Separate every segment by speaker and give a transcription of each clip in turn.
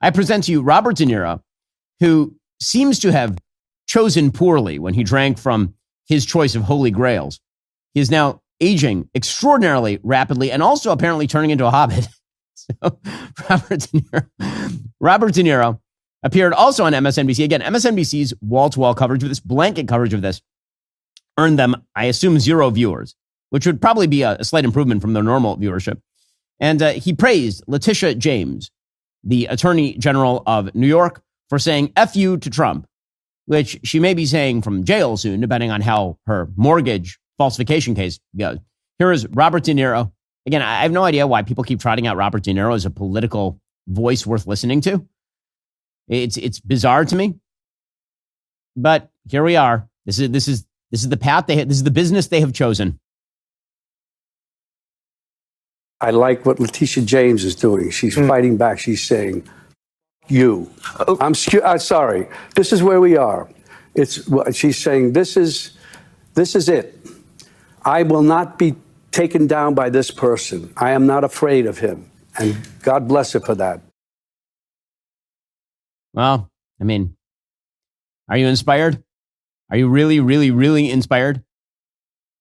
Speaker 1: I present to you Robert De Niro, who seems to have chosen poorly when he drank from his choice of holy grails. He is now aging extraordinarily rapidly and also apparently turning into a hobbit. So Robert De Niro appeared also on MSNBC. Again, MSNBC's wall-to-wall coverage of this, blanket coverage of this, earned them, I assume, 0 viewers, which would probably be a slight improvement from their normal viewership. And he praised Letitia James, the Attorney General of New York, for saying F you to Trump, which she may be saying from jail soon, depending on how her mortgage falsification case goes. Here is Robert De Niro. Again, I have no idea why people keep trotting out Robert De Niro as a political voice worth listening to. It's bizarre to me. But here we are. This is the path this is the business they have chosen.
Speaker 2: I like what Letitia James is doing. She's fighting back. She's saying, "You, I'm sorry. This is where we are." She's saying, "This is it. I will not be taken down by this person. I am not afraid of him." And God bless her for that.
Speaker 1: Well, I mean, are you inspired? Are you really, really, really inspired?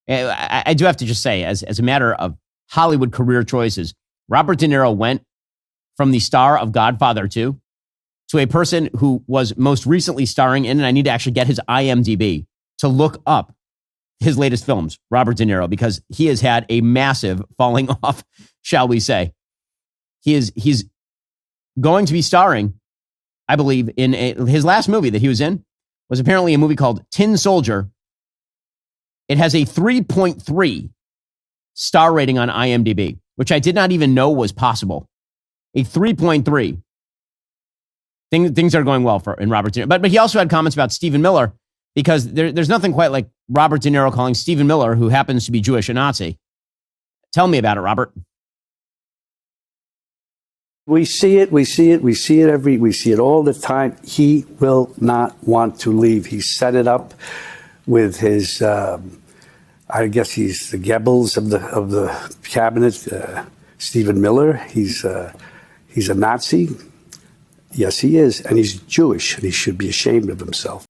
Speaker 1: I do have to just say, as a matter of Hollywood career choices, Robert De Niro went from the star of Godfather 2 to a person who was most recently starring in, and I need to actually get his IMDb to look up his latest films, Robert De Niro, because he has had a massive falling off, shall we say. He's going to be starring, I believe, in his last movie that he was in was apparently a movie called Tin Soldier. It has a 3.3 star rating on IMDb, which I did not even know was possible. A 3.3. Things are going well in Robert De Niro. But he also had comments about Stephen Miller, because there's nothing quite like Robert De Niro calling Stephen Miller, who happens to be Jewish, a Nazi. Tell me about it, Robert.
Speaker 2: We see it all the time. He will not want to leave. He set it up with his, I guess he's the Goebbels of the cabinet, Stephen Miller. He's a Nazi. Yes, he is. And he's Jewish, and he should be ashamed of himself.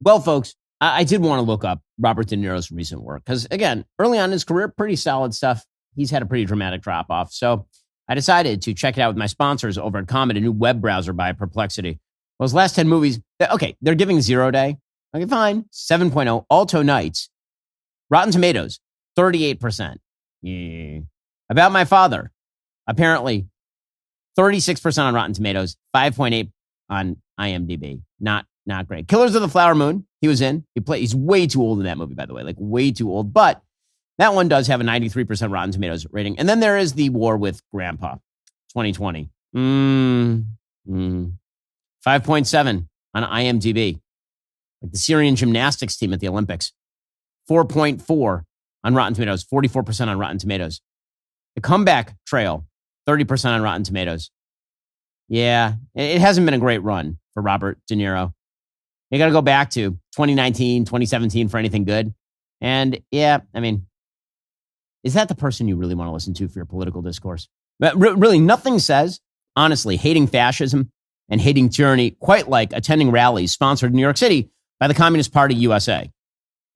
Speaker 1: Well, folks, I did want to look up Robert De Niro's recent work because, again, early on in his career, pretty solid stuff. He's had a pretty dramatic drop-off. So I decided to check it out with my sponsors over at Comet, a new web browser by Perplexity. Well, his last 10 movies, okay, they're giving 0 day. Okay, fine. 7.0. Alto Nights. Rotten Tomatoes, 38%. Yeah. About My Father, apparently 36% on Rotten Tomatoes, 5.8 on IMDb. Not great. Killers of the Flower Moon, he was in. He's way too old in that movie, by the way, like way too old. But that one does have a 93% Rotten Tomatoes rating. And then there is The War with Grandpa, 2020. 5.7 on IMDb. Like the Syrian gymnastics team at the Olympics. 4.4 on Rotten Tomatoes, 44% on Rotten Tomatoes. The Comeback Trail, 30% on Rotten Tomatoes. Yeah, it hasn't been a great run for Robert De Niro. You got to go back to 2019, 2017 for anything good. And yeah, I mean, is that the person you really want to listen to for your political discourse? But really, nothing says, honestly, hating fascism and hating tyranny quite like attending rallies sponsored in New York City by the Communist Party USA,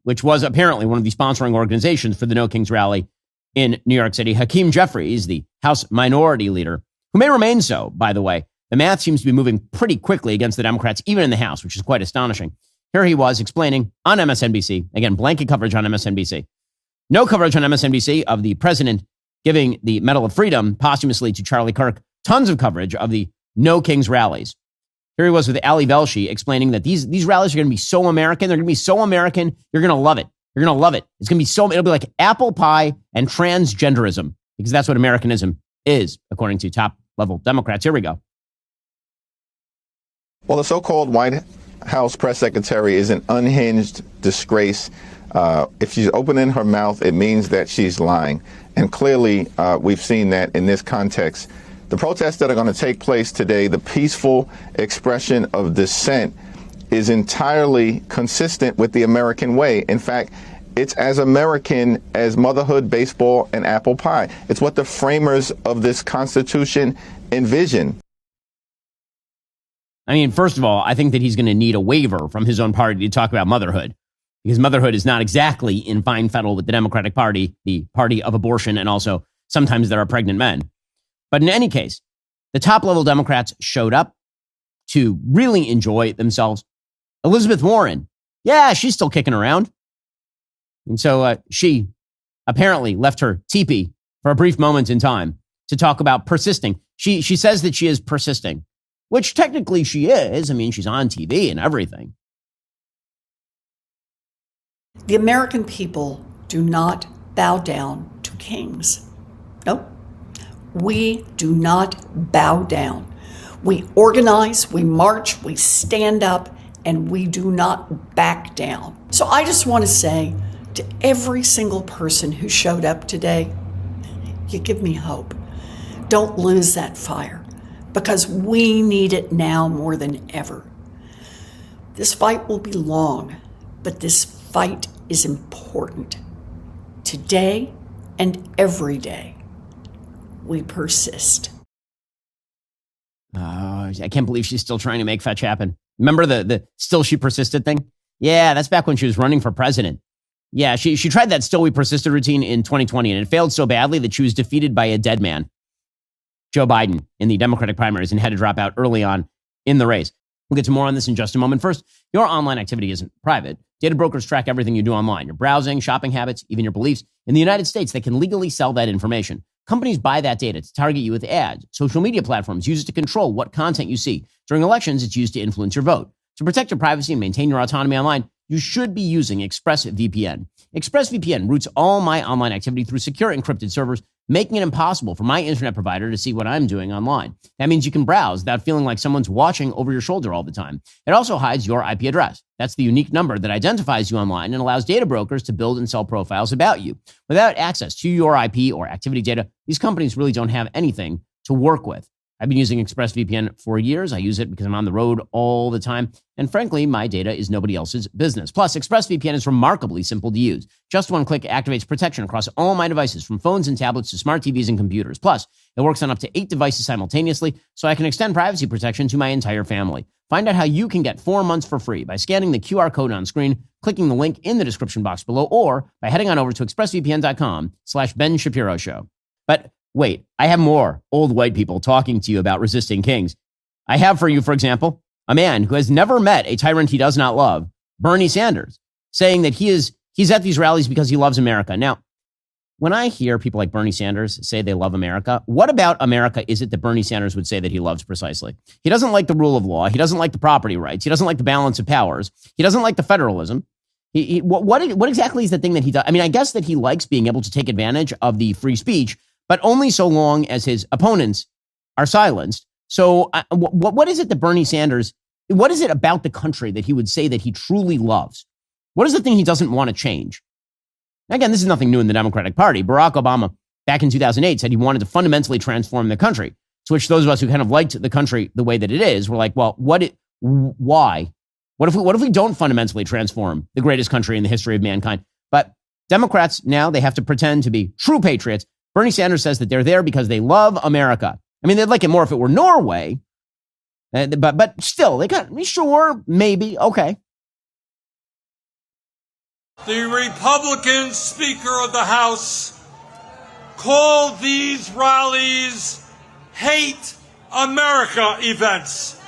Speaker 1: which was apparently one of the sponsoring organizations for the No Kings rally in New York City. Hakeem Jeffries, the House Minority Leader, who may remain so, by the way. The math seems to be moving pretty quickly against the Democrats, even in the House, which is quite astonishing. Here he was explaining on MSNBC, again, blanket coverage on MSNBC. No coverage on MSNBC of the president giving the Medal of Freedom posthumously to Charlie Kirk. Tons of coverage of the No Kings rallies. Here he was with Ali Velshi explaining that these rallies are going to be so American. They're going to be so American. You're going to love it. You're going to love it. It's going to be it'll be like apple pie and transgenderism, because that's what Americanism is, according to top level Democrats. Here we go.
Speaker 3: Well, the so-called White House press secretary is an unhinged disgrace. If she's opening her mouth, it means that she's lying. And clearly, we've seen that in this context. The protests that are going to take place today, the peaceful expression of dissent, is entirely consistent with the American way. In fact, it's as American as motherhood, baseball, and apple pie. It's what the framers of this Constitution envisioned.
Speaker 1: I mean, first of all, I think that he's going to need a waiver from his own party to talk about motherhood, because motherhood is not exactly in fine fettle with the Democratic Party, the party of abortion, and also sometimes there are pregnant men. But in any case, the top-level Democrats showed up to really enjoy themselves. Elizabeth Warren, yeah, she's still kicking around. And so she apparently left her teepee for a brief moment in time to talk about persisting. She says that she is persisting, which technically she is. I mean, she's on TV and everything.
Speaker 4: The American people do not bow down to kings. Nope. We do not bow down. We organize, we march, we stand up, and we do not back down. So I just want to say to every single person who showed up today, you give me hope. Don't lose that fire, because we need it now more than ever. This fight will be long, but this fight is important. Today and every day, we persist.
Speaker 1: I can't believe she's still trying to make fetch happen. Remember the still she persisted thing? Yeah, that's back when she was running for president. Yeah, she tried that still we persisted routine in 2020, and it failed so badly that she was defeated by a dead man, Joe Biden, in the Democratic primaries, and had to drop out early on in the race. We'll get to more on this in just a moment. First, your online activity isn't private. Data brokers track everything you do online, your browsing, shopping habits, even your beliefs. In the United States, they can legally sell that information. Companies buy that data to target you with ads. Social media platforms use it to control what content you see. During elections, it's used to influence your vote. To protect your privacy and maintain your autonomy online, you should be using ExpressVPN. ExpressVPN routes all my online activity through secure encrypted servers, making it impossible for my internet provider to see what I'm doing online. That means you can browse without feeling like someone's watching over your shoulder all the time. It also hides your IP address. That's the unique number that identifies you online and allows data brokers to build and sell profiles about you. Without access to your IP or activity data, these companies really don't have anything to work with. I've been using ExpressVPN for years. I use it because I'm on the road all the time. And frankly, my data is nobody else's business. Plus, ExpressVPN is remarkably simple to use. Just one click activates protection across all my devices, from phones and tablets to smart TVs and computers. Plus, it works on up to 8 devices simultaneously, so I can extend privacy protection to my entire family. Find out how you can get 4 months for free by scanning the QR code on screen, clicking the link in the description box below, or by heading on over to expressvpn.com/Ben Shapiro Show. But wait, I have more old white people talking to you about resisting kings. I have for you, for example, a man who has never met a tyrant he does not love, Bernie Sanders, saying that he's at these rallies because he loves America. Now, when I hear people like Bernie Sanders say they love America, what about America is it that Bernie Sanders would say that he loves precisely? He doesn't like the rule of law. He doesn't like the property rights. He doesn't like the balance of powers. He doesn't like the federalism. What exactly is the thing that he does? I mean, I guess that he likes being able to take advantage of the free speech, but only so long as his opponents are silenced. So what is it that Bernie Sanders, what is it about the country that he would say that he truly loves? What is the thing he doesn't want to change? Again, this is nothing new in the Democratic Party. Barack Obama, back in 2008, said he wanted to fundamentally transform the country, to which those of us who kind of liked the country the way that it is were like, well, why? What if we don't fundamentally transform the greatest country in the history of mankind? But Democrats now, they have to pretend to be true patriots. Bernie Sanders says that they're there because they love America. I mean, they'd like it more if it were Norway, but still, they got sure, maybe, okay.
Speaker 5: The Republican Speaker of the House called these rallies hate America events.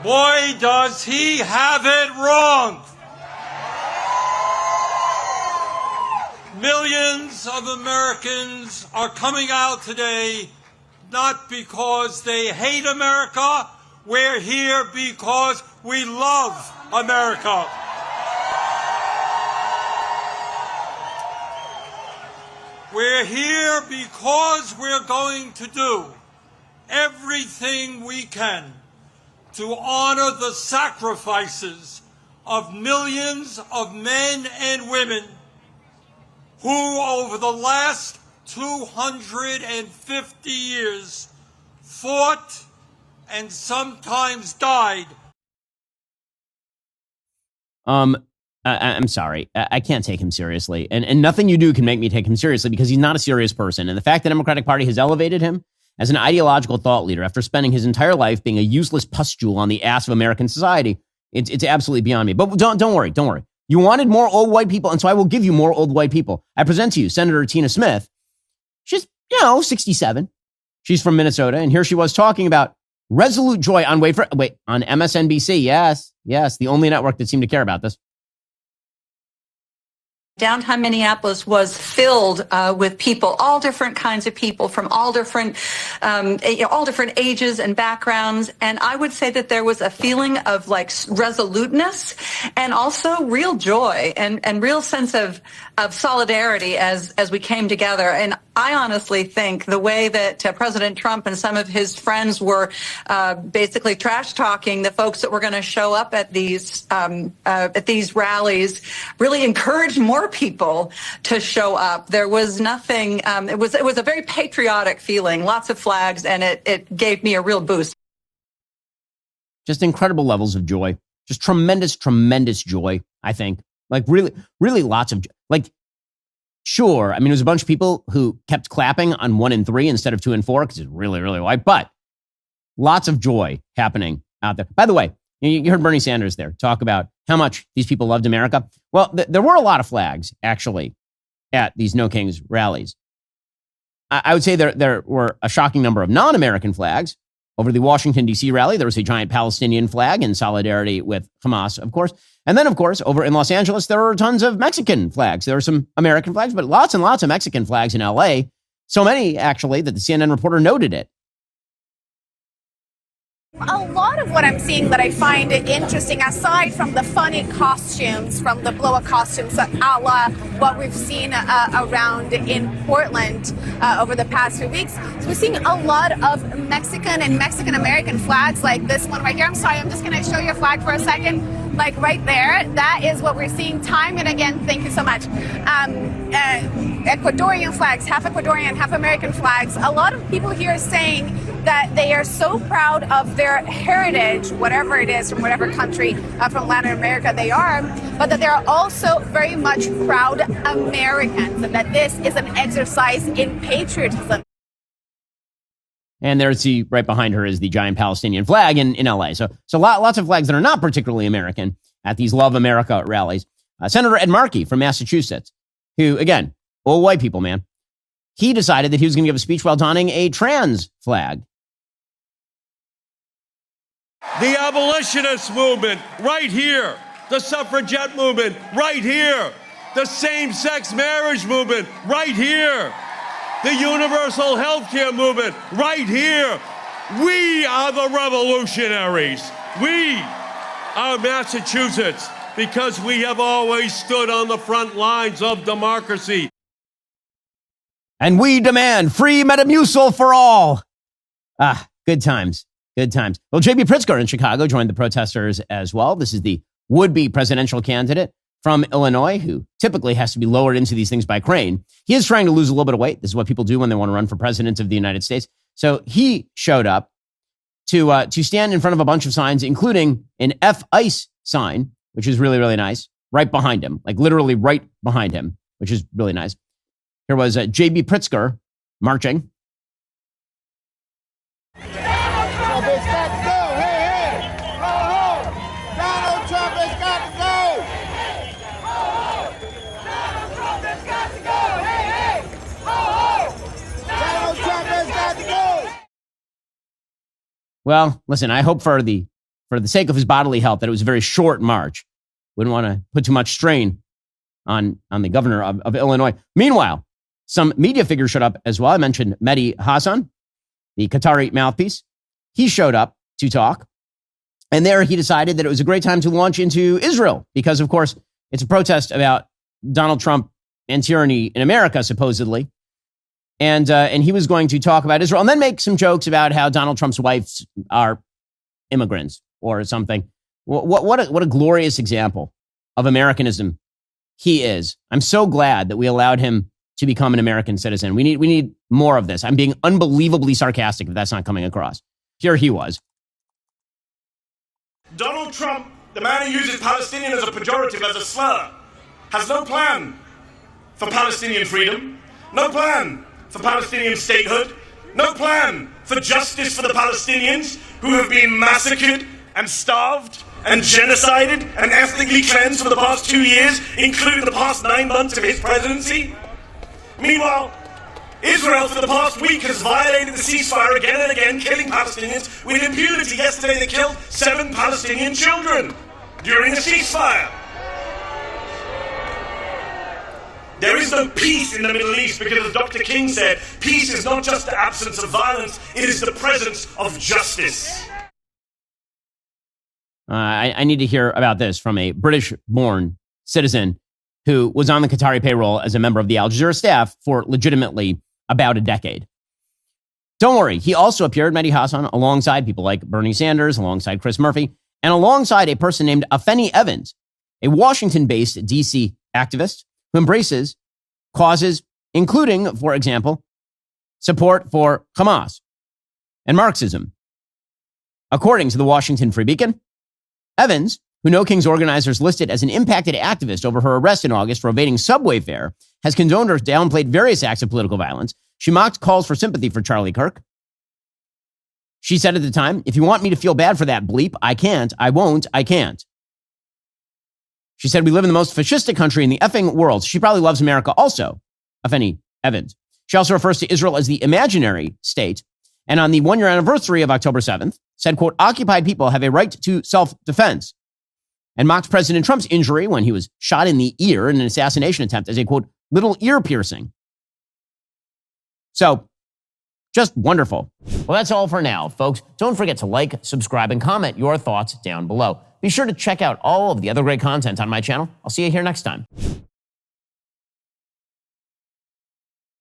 Speaker 5: Boy, does he have it wrong. Millions of Americans are coming out today not because they hate America. We're here because we love America. We're here because we're going to do everything we can to honor the sacrifices of millions of men and women who over the last 250 years fought and sometimes died.
Speaker 1: I'm sorry. I can't take him seriously. And nothing you do can make me take him seriously because he's not a serious person. And the fact the Democratic Party has elevated him as an ideological thought leader after spending his entire life being a useless pustule on the ass of American society. It's absolutely beyond me. But don't worry. You wanted more old white people, and so I will give you more old white people. I present to you Senator Tina Smith. She's, 67. She's from Minnesota, and here she was talking about resolute joy on on MSNBC. Yes, the only network that seemed to care about this.
Speaker 6: Downtown Minneapolis was filled with people, all different kinds of people from all different ages and backgrounds. And I would say that there was a feeling of like resoluteness and also real joy and real sense of solidarity as we came together. And I honestly think the way that President Trump and some of his friends were basically trash talking the folks that were going to show up at these rallies really encouraged more people to show up. There was nothing. It was a very patriotic feeling, lots of flags, and it gave me a real boost.
Speaker 1: Just incredible levels of joy. Just tremendous joy, I think. Like really lots of, like, sure. I mean, it was a bunch of people who kept clapping on 1 and 3 instead of 2 and 4 because it's really white, but lots of joy happening out there. By the way, you heard Bernie Sanders there talk about how much these people loved America. Well, there were a lot of flags, actually, at these No Kings rallies. I would say there were a shocking number of non-American flags. Over the Washington, D.C. rally, there was a giant Palestinian flag in solidarity with Hamas, of course. And then, of course, over in Los Angeles, there were tons of Mexican flags. There were some American flags, but lots and lots of Mexican flags in L.A. So many, actually, that the CNN reporter noted it.
Speaker 7: A lot of what I'm seeing that I find interesting, aside from the funny costumes, from the blow-up costumes, a la what we've seen around in Portland over the past few weeks, so we're seeing a lot of Mexican and Mexican-American flags like this one right here. I'm sorry, I'm just going to show you a flag for a second. Like right there, that is what we're seeing time and again. Thank you so much. Ecuadorian flags, half Ecuadorian, half American flags. A lot of people here are saying that they are so proud of their heritage, whatever it is, from whatever country from Latin America they are, but that they're also very much proud Americans, and that this is an exercise in patriotism.
Speaker 1: And there's right behind her is the giant Palestinian flag in LA. So lots of flags that are not particularly American at these Love America rallies. Senator Ed Markey from Massachusetts, who, again, old white people, man, he decided that he was going to give a speech while donning a trans flag.
Speaker 5: The abolitionist movement, right here. The suffragette movement, right here. The same-sex marriage movement, right here. The universal health care movement, right here. We are the revolutionaries. We are Massachusetts because we have always stood on the front lines of democracy.
Speaker 1: And we demand free Metamucil for all. Good times. Well, J.B. Pritzker in Chicago joined the protesters as well. This is the would-be presidential candidate from Illinois, who typically has to be lowered into these things by crane. He is trying to lose a little bit of weight. This is what people do when they want to run for president of the United States. So he showed up to stand in front of a bunch of signs, including an F-ICE sign, which is really nice, right behind him, like literally right behind him, which is really nice. Here was J.B. Pritzker marching. Well, listen, I hope for the sake of his bodily health that it was a very short march. Wouldn't want to put too much strain on the governor of Illinois. Meanwhile, some media figures showed up as well. I mentioned Mehdi Hasan, the Qatari mouthpiece. He showed up to talk. And there he decided that it was a great time to launch into Israel because, of course, it's a protest about Donald Trump and tyranny in America, supposedly. And he was going to talk about Israel and then make some jokes about how Donald Trump's wives are immigrants or something. What a glorious example of Americanism he is. I'm so glad that we allowed him to become an American citizen. We need more of this. I'm being unbelievably sarcastic if that's not coming across. Here he was.
Speaker 8: Donald Trump, the man who uses Palestinian as a pejorative, as a slur, has no plan for Palestinian freedom, no plan for Palestinian statehood, No plan for justice for the Palestinians who have been massacred and starved and genocided and ethnically cleansed for the past 2 years, including the past 9 months of his presidency. Meanwhile, Israel for the past week has violated the ceasefire again and again, killing Palestinians with impunity. Yesterday they killed 7 Palestinian children during the ceasefire. There is no peace in the Middle East because, as Dr. King said, peace is not just the absence of violence, it is the presence of justice.
Speaker 1: I need to hear about this from a British-born citizen who was on the Qatari payroll as a member of the Al Jazeera staff for legitimately about a decade. Don't worry, he also appeared, Mehdi Hasan, alongside people like Bernie Sanders, alongside Chris Murphy, and alongside a person named Afeni Evans, a Washington-based DC activist who embraces causes including, for example, support for Hamas and Marxism. According to the Washington Free Beacon, Evans, who No King's organizers listed as an impacted activist over her arrest in August for evading subway fare, has condoned or downplayed various acts of political violence. She mocked calls for sympathy for Charlie Kirk. She said at the time, if you want me to feel bad for that bleep, I can't, I won't, I can't. She said, we live in the most fascistic country in the effing world. She probably loves America also, Afeni Evans. She also refers to Israel as the imaginary state. And on the 1-year anniversary of October 7th, said, quote, occupied people have a right to self-defense. And mocked President Trump's injury when he was shot in the ear in an assassination attempt as a, quote, little ear piercing. So, just wonderful. Well, that's all for now, folks. Don't forget to like, subscribe, and comment your thoughts down below. Be sure to check out all of the other great content on my channel. I'll see you here next time.